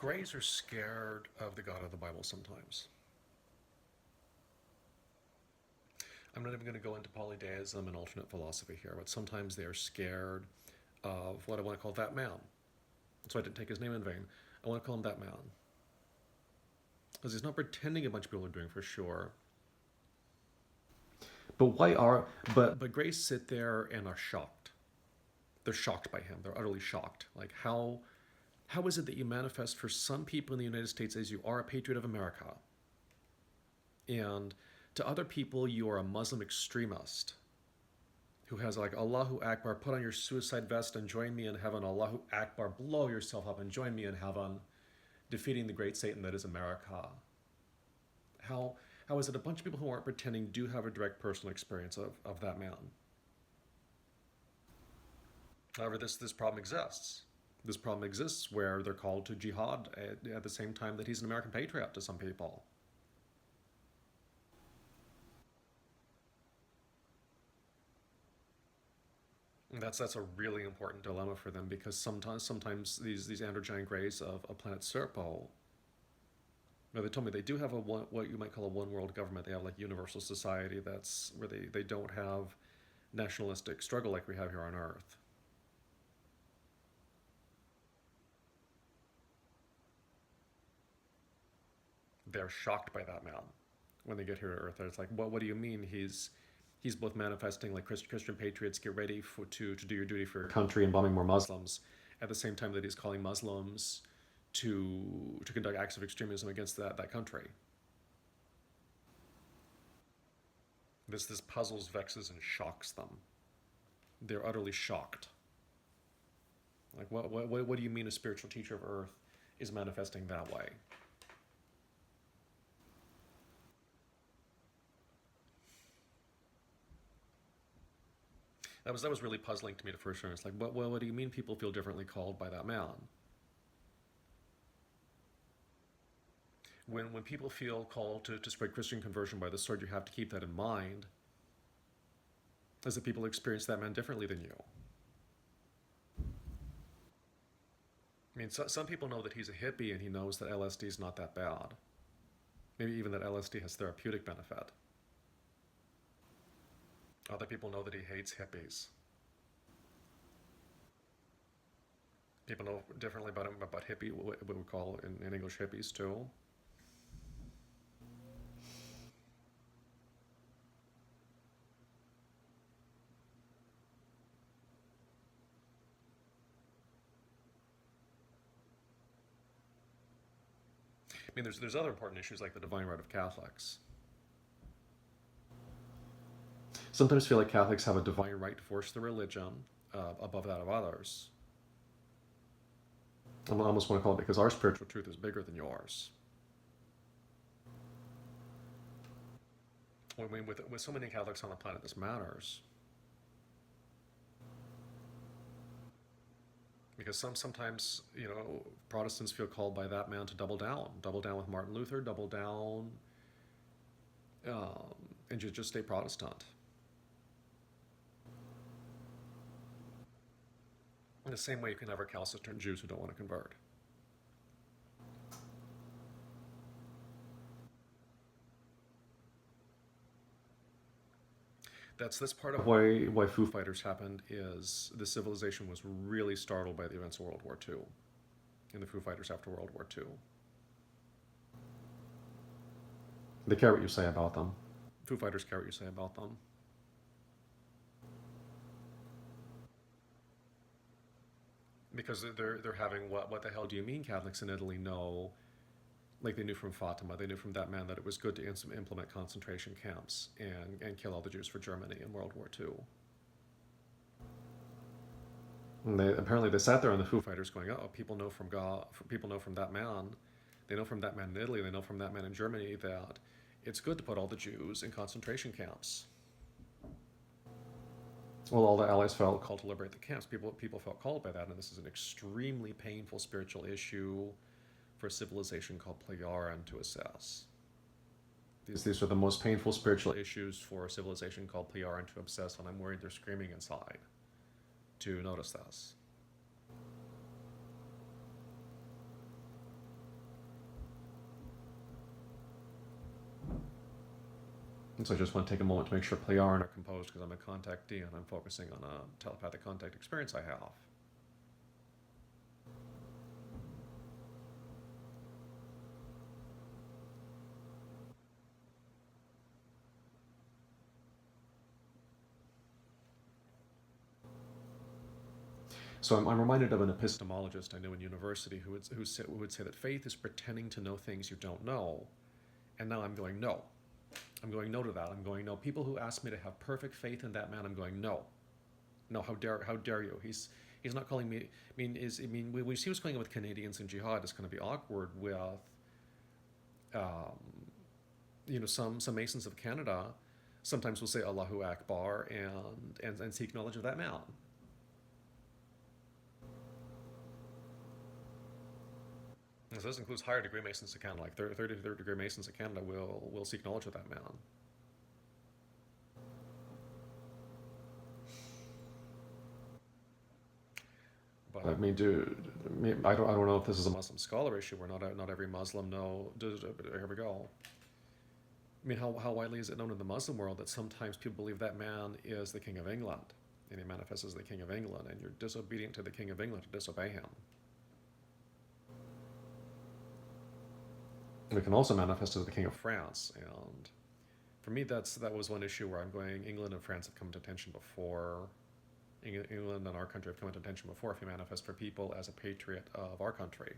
Greys are scared of the God of the Bible sometimes. I'm not even going to go into polytheism and alternate philosophy here, but sometimes they are scared of what I want to call that man. So I didn't take his name in vain. I want to call him that man. Because he's not pretending a bunch of people are doing for sure. But Greys sit there and are shocked. They're shocked by him. They're utterly shocked. Like how is it that you manifest for some people in the United States as you are a patriot of America, and to other people you are a Muslim extremist who has like Allahu Akbar, put on your suicide vest and join me in heaven, Allahu Akbar, blow yourself up and join me in heaven, defeating the great Satan that is America. How is it a bunch of people who aren't pretending do have a direct personal experience of that man? However, this problem exists. This problem exists where they're called to jihad at the same time that he's an American patriot to some people. And that's a really important dilemma for them, because sometimes these androgyne greys of planet Serpo, they told me they do have what you might call a one world government. They have like universal society that's where they don't have nationalistic struggle like we have here on Earth. They're shocked by that man when they get here to Earth. It's like, what do you mean he's both manifesting like Christian patriots, get ready to do your duty for your country and bombing more Muslims, at the same time that he's calling Muslims to conduct acts of extremism against that country. This puzzles, vexes, and shocks them. They're utterly shocked. Like, what do you mean a spiritual teacher of Earth is manifesting that way? That was really puzzling to me to first learn. It's like, what do you mean people feel differently called by that man? When people feel called to spread Christian conversion by the sword, you have to keep that in mind, as that people experience that man differently than you. I mean, some people know that he's a hippie and he knows that LSD is not that bad. Maybe even that LSD has therapeutic benefit. Other people know that he hates hippies. People know differently about him, about hippie, what we call in English hippies too. I mean, there's other important issues like the divine right of Catholics. Sometimes feel like Catholics have a divine right to force the religion above that of others. I almost want to call it because our spiritual truth is bigger than yours. I mean, with so many Catholics on the planet, this matters. Because sometimes, Protestants feel called by that man to double down with Martin Luther, double down, and just stay Protestant. In the same way you can have recalcitrant Jews who don't want to convert. That's part of why Foo Fighters happened, is the civilization was really startled by the events of World War II, and the Foo Fighters after World War II. They care what you say about them. Foo Fighters care what you say about them. Because they're having what the hell do you mean Catholics in Italy know, like they knew from Fatima, they knew from that man that it was good to implement concentration camps and kill all the Jews for Germany in World War II. And apparently they sat there on the Foo Fighters going, oh, people know from God, people know from that man, they know from that man in Italy, they know from that man in Germany that it's good to put all the Jews in concentration camps. Well, all the Allies felt called to liberate the camps. People felt called by that, and this is an extremely painful spiritual issue for a civilization called Plejaran to assess. These are the most painful spiritual issues for a civilization called Plejaran to obsess, and I'm worried they're screaming inside to notice this. And so I just want to take a moment to make sure play R and are composed because I'm a contactee and I'm focusing on a telepathic contact experience I have. So I'm reminded of an epistemologist I knew in university who would say that faith is pretending to know things you don't know. And now I'm going, no. I'm going no to that. I'm going, no. People who ask me to have perfect faith in that man, I'm going, no. No, how dare you? He's not calling me. We see what's going on with Canadians in jihad. It's going to be awkward with, some Masons of Canada. Sometimes will say Allahu Akbar and seek knowledge of that man. And so this includes higher degree Masons of Canada, like third degree Masons of Canada will seek knowledge of that man. But I mean, dude, I don't know if this is a Muslim scholar issue where not every Muslim here we go. I mean, how widely is it known in the Muslim world that sometimes people believe that man is the King of England, and he manifests as the King of England, and you're disobedient to the King of England to disobey him. And it can also manifest as the King of France, and for me, that was one issue where I'm going. England and France have come to attention before. England and our country have come into attention before if you manifest for people as a patriot of our country.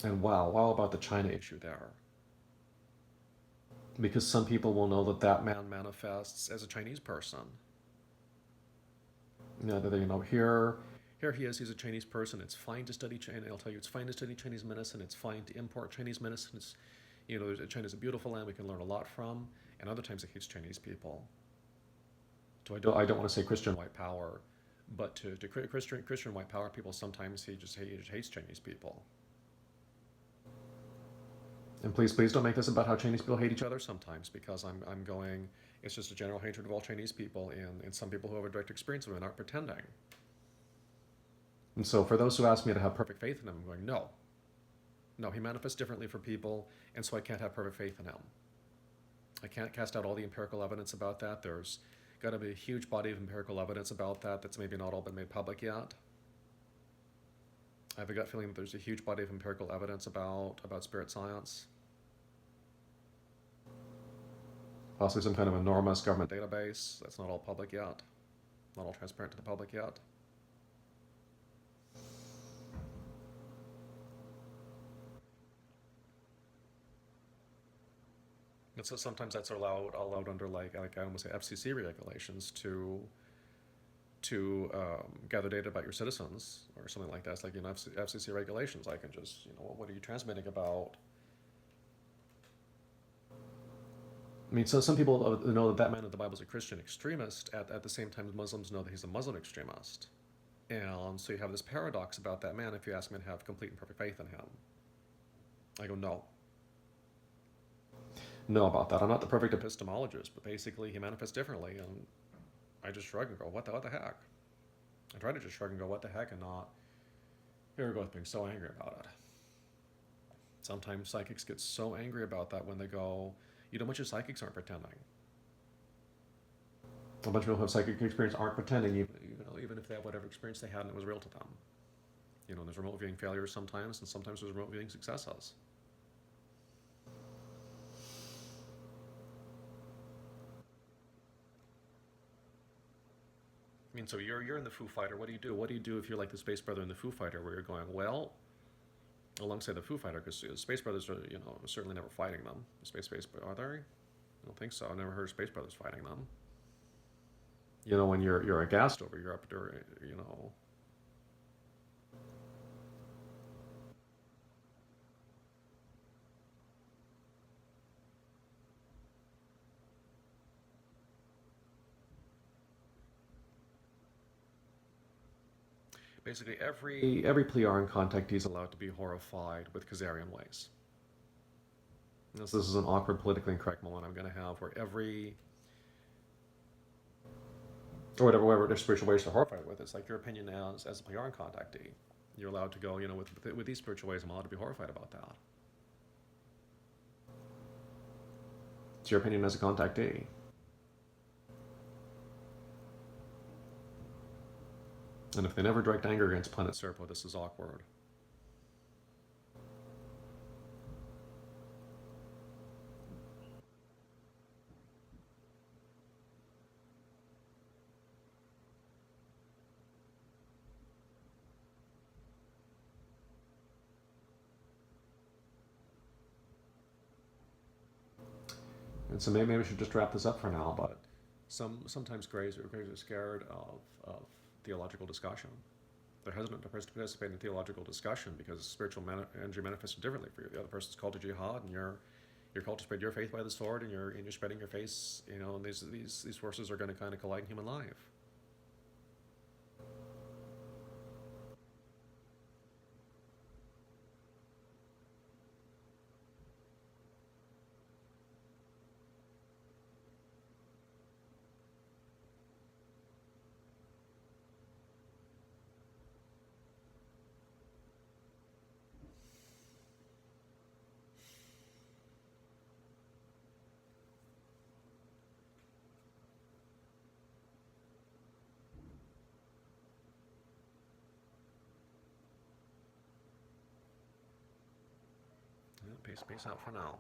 And wow about the China issue there. Because some people will know that man manifests as a Chinese person. Here he is. He's a Chinese person. It's fine to study China. I'll tell you, it's fine to study Chinese medicine. It's fine to import Chinese medicine. China's a beautiful land we can learn a lot from. And other times it hates Chinese people. So I don't want to say Christian white power, but to Christian white power people, sometimes he just hates Chinese people. And please don't make this about how Chinese people hate each other sometimes, because I'm going, it's just a general hatred of all Chinese people, and some people who have a direct experience of it aren't pretending. And so for those who ask me to have perfect faith in him, I'm going, no. No, he manifests differently for people, and so I can't have perfect faith in him. I can't cast out all the empirical evidence about that. There's got to be a huge body of empirical evidence about that that's maybe not all been made public yet. I have a gut feeling that there's a huge body of empirical evidence about spirit science. Possibly some kind of enormous government database that's not all public yet. Not all transparent to the public yet. And so sometimes that's allowed under like I almost say FCC regulations to gather data about your citizens or something like that. It's like, FCC regulations. I can just, what are you transmitting about? I mean, so some people know that man in the Bible is a Christian extremist. At the same time, Muslims know that he's a Muslim extremist. And so you have this paradox about that man if you ask me to have complete and perfect faith in him. I go, no. No about that. I'm not the perfect epistemologist, but basically he manifests differently, and I just shrug and go, what the heck? I try to just shrug and go, what the heck, and not, here we go with being so angry about it. Sometimes psychics get so angry about that when they go, a bunch of psychics aren't pretending. A bunch of people who have psychic experience aren't pretending, even if they have whatever experience they had and it was real to them. There's remote viewing failures sometimes, and sometimes there's remote viewing successes. I mean, so you're in the Foo Fighter. What do you do? What do you do if you're like the Space Brother in the Foo Fighter, where you're going, well, alongside the Foo Fighter, because Space Brothers are, certainly never fighting them. Space, are they? I don't think so. I've never heard of Space Brothers fighting them. When you're aghast over Europe, Basically, every Plearan contactee is allowed to be horrified with Khazarian ways. This is an awkward, politically incorrect moment I'm going to have, where or whatever their spiritual ways they're horrified with. It's like your opinion as a PR contactee. You're allowed to go, with these spiritual ways, I'm allowed to be horrified about that. It's your opinion as a contactee. And if they never direct anger against Planet Serpo, this is awkward. And so maybe we should just wrap this up for now. But sometimes Greys are scared of theological discussion. They're hesitant to participate in theological discussion because spiritual energy manifests differently for you. The other person's called to jihad, and you're called to spread your faith by the sword, and you're spreading your faith. And these forces are going to kind of collide in human life. Yeah, peace out for now.